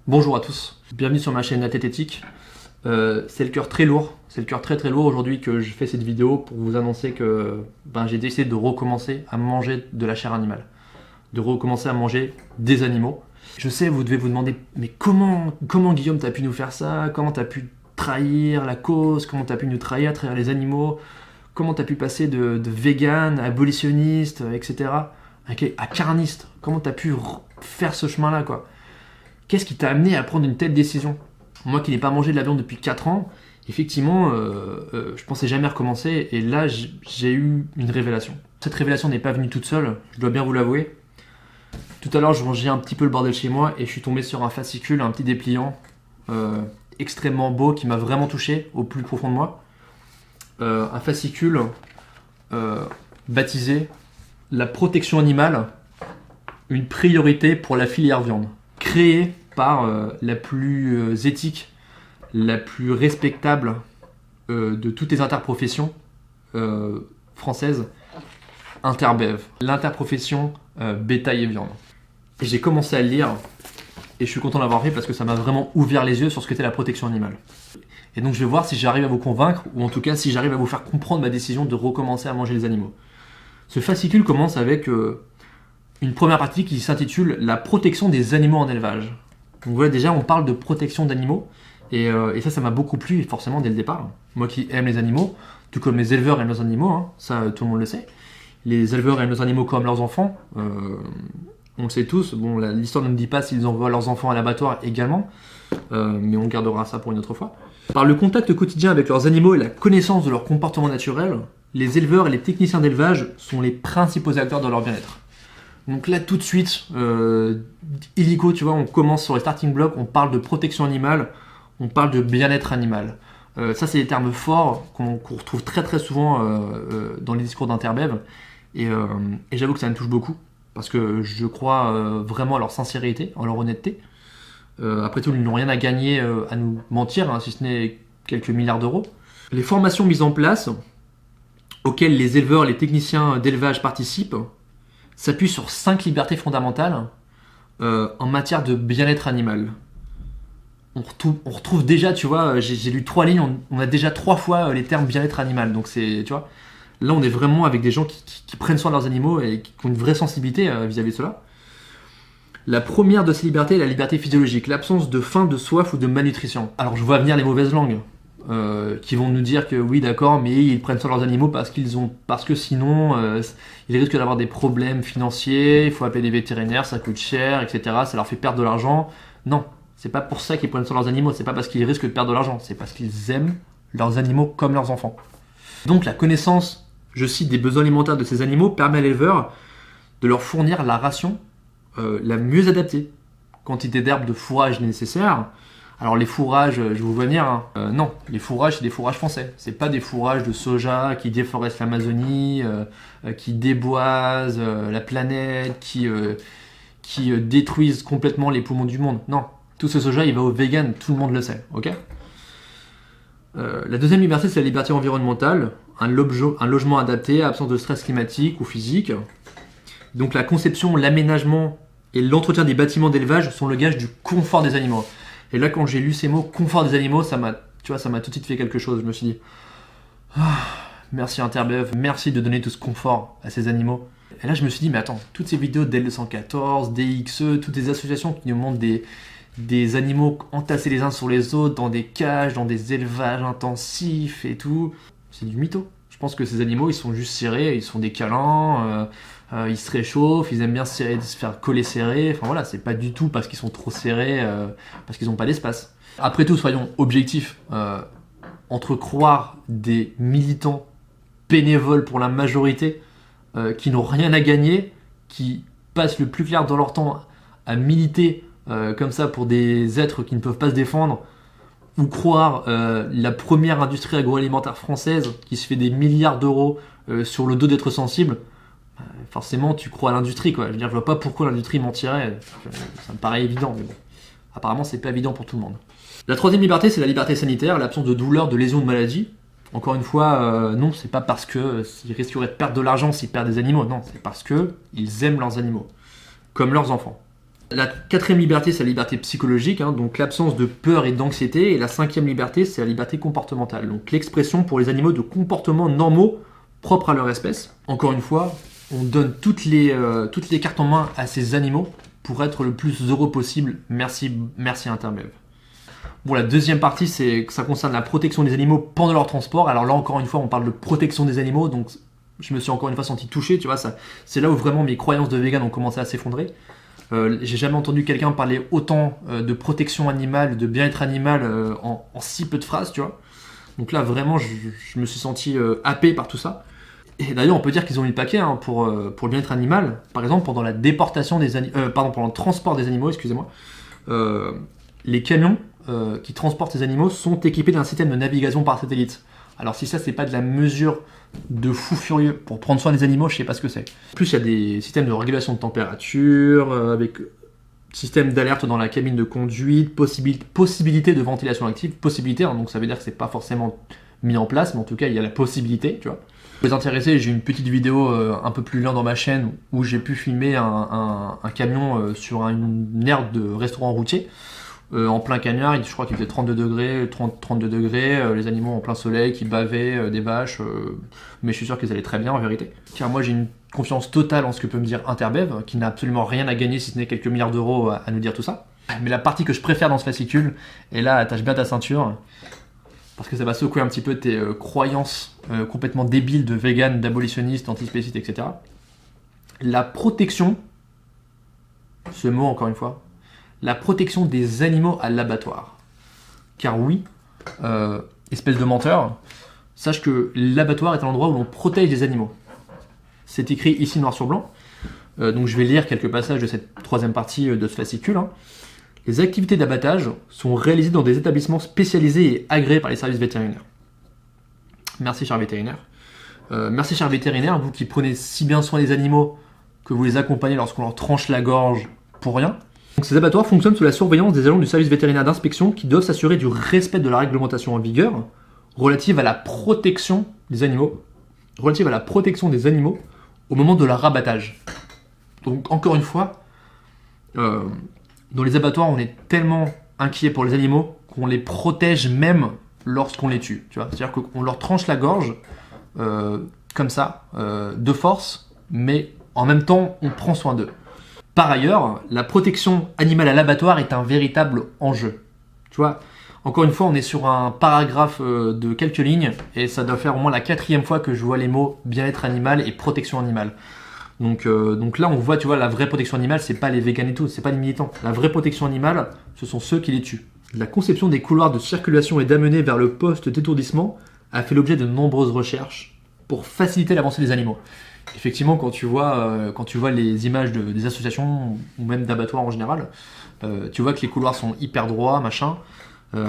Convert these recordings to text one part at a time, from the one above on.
Bonjour à tous, bienvenue sur ma chaîne Athététique. C'est le cœur très lourd, c'est le cœur très lourd aujourd'hui que je fais cette vidéo pour vous annoncer que j'ai décidé de recommencer à manger de la chair animale, de recommencer à manger des animaux. Je sais, vous devez vous demander, mais comment Guillaume t'as pu nous faire ça? Comment t'as pu trahir la cause? Comment t'as pu nous trahir les animaux? Comment t'as pu passer de vegan, à abolitionniste, etc. à carniste? Comment t'as pu faire ce chemin-là, quoi? Qu'est-ce qui t'a amené à prendre une telle décision? Moi qui n'ai pas mangé de la viande depuis 4 ans, effectivement, je pensais jamais recommencer, et là j'ai eu une révélation. Cette révélation n'est pas venue toute seule, je dois bien vous l'avouer. Tout à l'heure, je rangeais un petit peu le bordel chez moi, et je suis tombé sur un fascicule, un petit dépliant, extrêmement beau, qui m'a vraiment touché au plus profond de moi. Un fascicule baptisé « La protection animale, une priorité pour la filière viande ». Créé par la plus éthique, la plus respectable de toutes les interprofessions françaises, Interbev, l'interprofession bétail et viande. Et j'ai commencé à le lire, et je suis content d'avoir fait parce que ça m'a vraiment ouvert les yeux sur ce qu'était la protection animale. Et donc je vais voir si j'arrive à vous convaincre, ou en tout cas si j'arrive à vous faire comprendre ma décision de recommencer à manger les animaux. Ce fascicule commence avec une première partie qui s'intitule « La protection des animaux en élevage ». Donc voilà, déjà on parle de protection d'animaux, et ça m'a beaucoup plu, forcément dès le départ. Moi qui aime les animaux, tout comme les éleveurs aiment leurs animaux, hein, ça tout le monde le sait. Les éleveurs aiment leurs animaux comme leurs enfants, on le sait tous. Bon, l'histoire ne nous dit pas s'ils envoient leurs enfants à l'abattoir également, mais on gardera ça pour une autre fois. Par le contact quotidien avec leurs animaux et la connaissance de leur comportement naturel, les éleveurs et les techniciens d'élevage sont les principaux acteurs de leur bien-être. Donc là, tout de suite, illico, tu vois, on commence sur les starting blocks, on parle de protection animale, on parle de bien-être animal. Ça, c'est des termes forts qu'on retrouve très souvent dans les discours d'Interbev, et j'avoue que ça me touche beaucoup, parce que je crois vraiment à leur sincérité, en leur honnêteté. Après tout, ils n'ont rien à gagner à nous mentir, hein, si ce n'est quelques milliards d'euros. Les formations mises en place, auxquelles les éleveurs et les techniciens d'élevage participent, s'appuie sur 5 libertés fondamentales en matière de bien-être animal. On retrouve déjà, tu vois, j'ai lu 3 lignes, on a déjà 3 fois les termes bien-être animal. Donc c'est, tu vois, là on est vraiment avec des gens qui prennent soin de leurs animaux et qui ont une vraie sensibilité vis-à-vis de cela. La première de ces libertés est la liberté physiologique, l'absence de faim, de soif ou de malnutrition. Alors je vois venir les mauvaises langues. Qui vont nous dire que oui d'accord, mais ils prennent soin de leurs animaux parce que sinon ils risquent d'avoir des problèmes financiers, il faut appeler des vétérinaires, ça coûte cher, etc. Ça leur fait perdre de l'argent. Non, c'est pas pour ça qu'ils prennent soin de leurs animaux, c'est pas parce qu'ils risquent de perdre de l'argent, c'est parce qu'ils aiment leurs animaux comme leurs enfants. Donc la connaissance, je cite, des besoins alimentaires de ces animaux permet à l'éleveur de leur fournir la ration la mieux adaptée. Quantité d'herbe, de fourrage nécessaire. Alors les fourrages, je vous vois venir, hein. Non, les fourrages c'est des fourrages français. C'est pas des fourrages de soja qui déforestent l'Amazonie, qui déboisent la planète, qui détruisent complètement les poumons du monde. Non, tout ce soja il va au vegan, tout le monde le sait, ok? La deuxième liberté c'est la liberté environnementale, un logement adapté, absence de stress climatique ou physique. Donc la conception, l'aménagement et l'entretien des bâtiments d'élevage sont le gage du confort des animaux. Et là, quand j'ai lu ces mots, confort des animaux, ça m'a tout de suite fait quelque chose. Je me suis dit, merci Interbev, merci de donner tout ce confort à ces animaux. Et là, je me suis dit, mais attends, toutes ces vidéos d'L214, DXE, toutes les associations qui nous montrent des animaux entassés les uns sur les autres, dans des cages, dans des élevages intensifs et tout, c'est du mytho. Je pense que ces animaux, ils sont juste serrés, ils sont des câlins, ils se réchauffent, ils aiment bien se faire coller serrés. Enfin voilà, c'est pas du tout parce qu'ils sont trop serrés, parce qu'ils n'ont pas d'espace. Après tout, soyons objectifs. Entre croire des militants bénévoles pour la majorité, qui n'ont rien à gagner, qui passent le plus clair dans leur temps à militer comme ça pour des êtres qui ne peuvent pas se défendre, ou croire la première industrie agroalimentaire française qui se fait des milliards d'euros sur le dos d'êtres sensibles, forcément tu crois à l'industrie, quoi. Je veux dire, je vois pas pourquoi l'industrie mentirait, ça me paraît évident, mais bon, apparemment c'est pas évident pour tout le monde. La troisième liberté, c'est la liberté sanitaire, l'absence de douleur, de lésions, de maladie. Encore une fois, non, c'est pas parce qu'ils risqueraient de perdre de l'argent s'ils perdent des animaux, non, c'est parce qu'ils aiment leurs animaux, comme leurs enfants. La quatrième liberté, c'est la liberté psychologique, hein, donc l'absence de peur et d'anxiété. Et la cinquième liberté, c'est la liberté comportementale, donc l'expression pour les animaux de comportements normaux propres à leur espèce. Encore une fois, on donne toutes les cartes en main à ces animaux pour être le plus heureux possible. Merci Interbev. Bon, la deuxième partie, c'est que ça concerne la protection des animaux pendant leur transport. Alors là, encore une fois, on parle de protection des animaux, donc je me suis encore une fois senti touché, tu vois, c'est là où vraiment mes croyances de vegan ont commencé à s'effondrer. J'ai jamais entendu quelqu'un parler autant de protection animale, de bien-être animal en si peu de phrases, tu vois. Donc là, vraiment, je me suis senti happé par tout ça. Et d'ailleurs, on peut dire qu'ils ont mis le paquet hein, pour le bien-être animal. Par exemple, pendant la déportation pendant le transport des animaux, excusez-moi, les camions qui transportent ces animaux sont équipés d'un système de navigation par satellite. Alors si ça, c'est pas de la mesure de fou furieux pour prendre soin des animaux, je sais pas ce que c'est. En plus, il y a des systèmes de régulation de température, avec système d'alerte dans la cabine de conduite, possibilité de ventilation active, possibilité, hein, donc ça veut dire que c'est pas forcément mis en place, mais en tout cas, il y a la possibilité, tu vois. Pour les intéressés, j'ai une petite vidéo un peu plus loin dans ma chaîne où j'ai pu filmer un camion sur une aire de restaurant routier. En plein cagnard, je crois qu'il faisait 32 degrés, les animaux en plein soleil qui bavaient, des vaches, mais je suis sûr qu'ils allaient très bien en vérité. Car moi j'ai une confiance totale en ce que peut me dire Interbev, qui n'a absolument rien à gagner si ce n'est quelques milliards d'euros à nous dire tout ça. Mais la partie que je préfère dans ce fascicule, et là attache bien ta ceinture, parce que ça va secouer un petit peu tes croyances complètement débiles de vegan, d'abolitionniste, antispéciste, etc. La protection, ce mot encore une fois, la protection des animaux à l'abattoir. Car oui, espèce de menteur, sache que l'abattoir est un endroit où l'on protège les animaux. C'est écrit ici noir sur blanc, donc je vais lire quelques passages de cette troisième partie de ce fascicule. Hein. Les activités d'abattage sont réalisées dans des établissements spécialisés et agréés par les services vétérinaires. Merci cher vétérinaire. Merci cher vétérinaire, vous qui prenez si bien soin des animaux que vous les accompagnez lorsqu'on leur tranche la gorge pour rien. Donc ces abattoirs fonctionnent sous la surveillance des agents du service vétérinaire d'inspection qui doivent s'assurer du respect de la réglementation en vigueur relative à la protection des animaux, au moment de leur abattage. Donc encore une fois, dans les abattoirs, on est tellement inquiet pour les animaux qu'on les protège même lorsqu'on les tue. Tu vois, c'est-à-dire qu'on leur tranche la gorge comme ça, de force, mais en même temps, on prend soin d'eux. Par ailleurs, la protection animale à l'abattoir est un véritable enjeu. Tu vois, encore une fois, on est sur un paragraphe de quelques lignes et ça doit faire au moins la 4e fois que je vois les mots bien-être animal et protection animale. Donc là, on voit, tu vois, la vraie protection animale, c'est pas les végans et tout, c'est pas les militants. La vraie protection animale, ce sont ceux qui les tuent. La conception des couloirs de circulation et d'amener vers le poste d'étourdissement a fait l'objet de nombreuses recherches pour faciliter l'avancée des animaux. Effectivement, quand tu vois les images des associations ou même d'abattoirs en général, tu vois que les couloirs sont hyper droits, machin. Il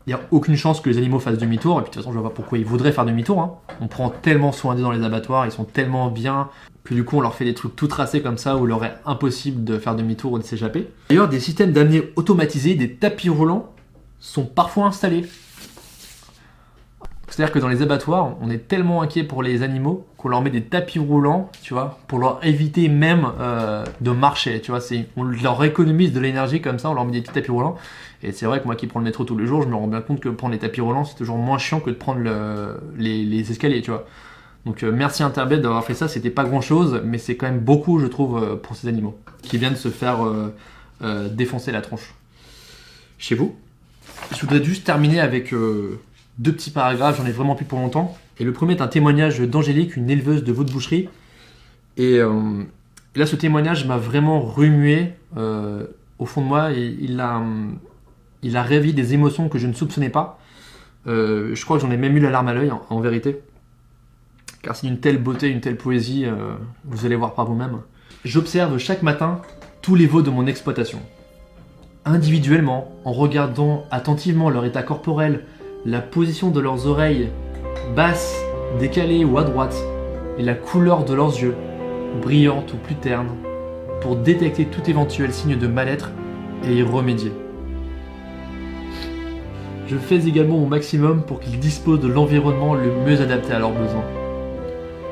n'y a aucune chance que les animaux fassent demi-tour. Et puis de toute façon, je vois pas pourquoi ils voudraient faire demi-tour. Hein. On prend tellement soin d'eux dans les abattoirs, ils sont tellement bien que du coup, on leur fait des trucs tout tracés comme ça où il leur est impossible de faire demi-tour ou de s'échapper. D'ailleurs, des systèmes d'amener automatisés, des tapis roulants sont parfois installés. C'est-à-dire que dans les abattoirs, on est tellement inquiet pour les animaux qu'on leur met des tapis roulants, tu vois, pour leur éviter même de marcher, tu vois. On leur économise de l'énergie comme ça, on leur met des petits tapis roulants. Et c'est vrai que moi qui prends le métro tous les jours, je me rends bien compte que prendre les tapis roulants, c'est toujours moins chiant que de prendre les escaliers, tu vois. Donc merci Interbev d'avoir fait ça, c'était pas grand-chose, mais c'est quand même beaucoup, je trouve, pour ces animaux, qui viennent se faire défoncer la tronche. Chez vous. Je voudrais juste terminer avec... 2 petits paragraphes, j'en ai vraiment plus pour longtemps. Et le premier est un témoignage d'Angélique, une éleveuse de veau de boucherie. Et là, ce témoignage m'a vraiment remué au fond de moi. Et il a réveillé des émotions que je ne soupçonnais pas. Je crois que j'en ai même eu la larme à l'œil, en vérité. Car c'est d'une telle beauté, une telle poésie, vous allez voir par vous-même. J'observe chaque matin tous les veaux de mon exploitation. Individuellement, en regardant attentivement leur état corporel, la position de leurs oreilles, basses, décalées ou à droite, et la couleur de leurs yeux, brillante ou plus terne, pour détecter tout éventuel signe de mal-être et y remédier. Je fais également mon maximum pour qu'ils disposent de l'environnement le mieux adapté à leurs besoins.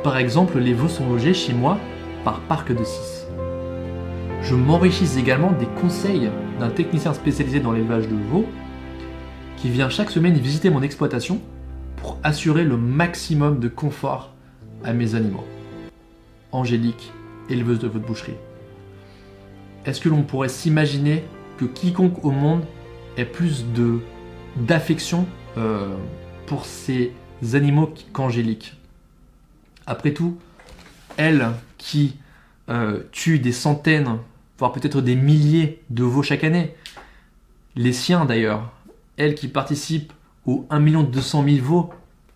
Par exemple, les veaux sont logés chez moi par parc de 6. Je m'enrichis également des conseils d'un technicien spécialisé dans l'élevage de veaux qui vient chaque semaine visiter mon exploitation pour assurer le maximum de confort à mes animaux. Angélique, éleveuse de votre boucherie. Est-ce que l'on pourrait s'imaginer que quiconque au monde ait plus d'affection pour ces animaux qu'Angélique? Après tout, elle qui tue des centaines, voire peut-être des milliers de veaux chaque année, les siens d'ailleurs, elle qui participe aux 1 200 000 veaux,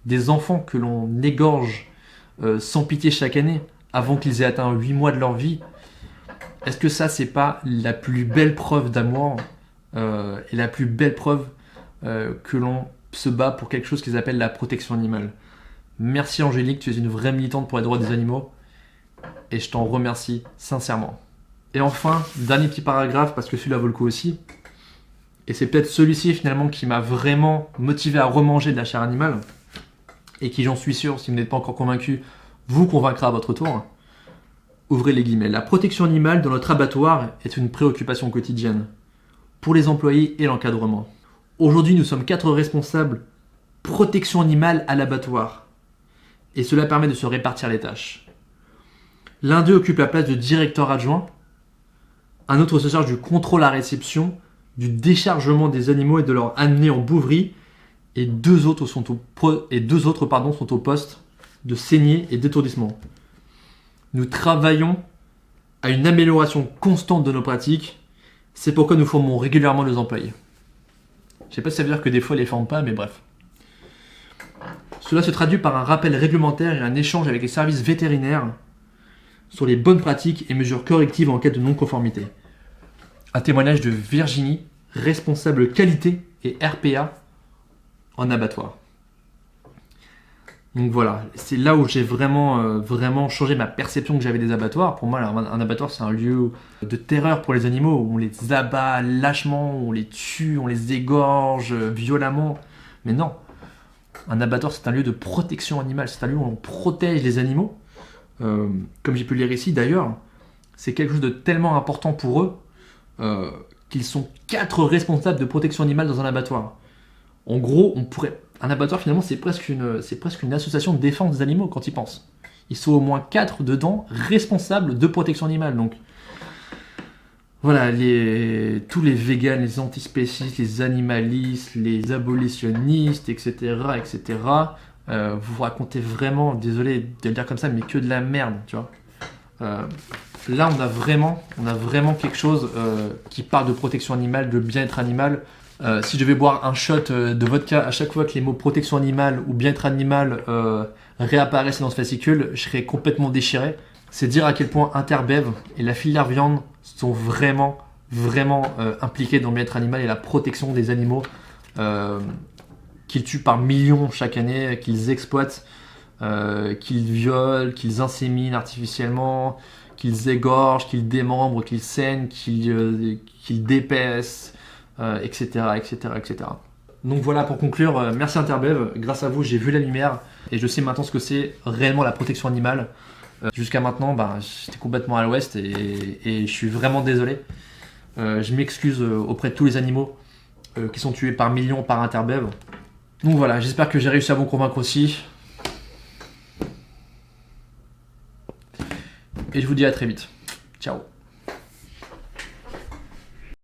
des enfants que l'on égorge sans pitié chaque année, avant qu'ils aient atteint 8 mois de leur vie, est-ce que ça, c'est pas la plus belle preuve d'amour et la plus belle preuve que l'on se bat pour quelque chose qu'ils appellent la protection animale? Merci Angélique, tu es une vraie militante pour les droits des animaux et je t'en remercie sincèrement. Et enfin, dernier petit paragraphe, parce que celui-là vaut le coup aussi, et c'est peut-être celui-ci finalement qui m'a vraiment motivé à remanger de la chair animale et qui, j'en suis sûr, si vous n'êtes pas encore convaincu, vous convaincra à votre tour. Ouvrez les guillemets. La protection animale dans notre abattoir est une préoccupation quotidienne pour les employés et l'encadrement. Aujourd'hui, nous sommes 4 responsables protection animale à l'abattoir et cela permet de se répartir les tâches. L'un d'eux occupe la place de directeur adjoint, un autre se charge du contrôle à réception, du déchargement des animaux et de leur amener en bouverie, et deux autres sont au poste de saignée et d'étourdissement. Nous travaillons à une amélioration constante de nos pratiques, c'est pourquoi nous formons régulièrement nos employés. Je ne sais pas si ça veut dire que des fois ils ne les forment pas, mais bref. Cela se traduit par un rappel réglementaire et un échange avec les services vétérinaires sur les bonnes pratiques et mesures correctives en cas de non-conformité. Un témoignage de Virginie, responsable qualité et RPA en abattoir. Donc voilà, c'est là où j'ai vraiment changé ma perception que j'avais des abattoirs. Pour moi, un abattoir, c'est un lieu de terreur pour les animaux, où on les abat lâchement, où on les tue, on les égorge violemment. Mais non, un abattoir, c'est un lieu de protection animale, c'est un lieu où on protège les animaux. Comme j'ai pu lire ici d'ailleurs, c'est quelque chose de tellement important pour eux qu'ils sont 4 responsables de protection animale dans un abattoir. En gros, un abattoir finalement c'est presque une association de défense des animaux quand ils pensent. Ils sont au moins 4 dedans responsables de protection animale. Donc voilà, tous les végans, les antispécistes, les animalistes, les abolitionnistes, etc. Vous vous racontez vraiment, désolé de le dire comme ça, mais que de la merde, tu vois. Là, on a vraiment quelque chose qui parle de protection animale, de bien-être animal. Si je devais boire un shot de vodka à chaque fois que les mots protection animale ou bien-être animal réapparaissaient dans ce fascicule, je serais complètement déchiré. C'est dire à quel point Interbev et la filière viande sont vraiment impliqués dans le bien-être animal et la protection des animaux qu'ils tuent par millions chaque année, qu'ils exploitent, qu'ils violent, qu'ils inséminent artificiellement, qu'ils égorgent, qu'ils démembrent, qu'ils saignent, qu'ils dépaissent, etc. Donc voilà, pour conclure, merci Interbev, grâce à vous j'ai vu la lumière et je sais maintenant ce que c'est réellement la protection animale. Jusqu'à maintenant, j'étais complètement à l'ouest et je suis vraiment désolé. Je m'excuse auprès de tous les animaux qui sont tués par millions par Interbev. Donc voilà, j'espère que j'ai réussi à vous convaincre aussi. Et je vous dis à très vite. Ciao.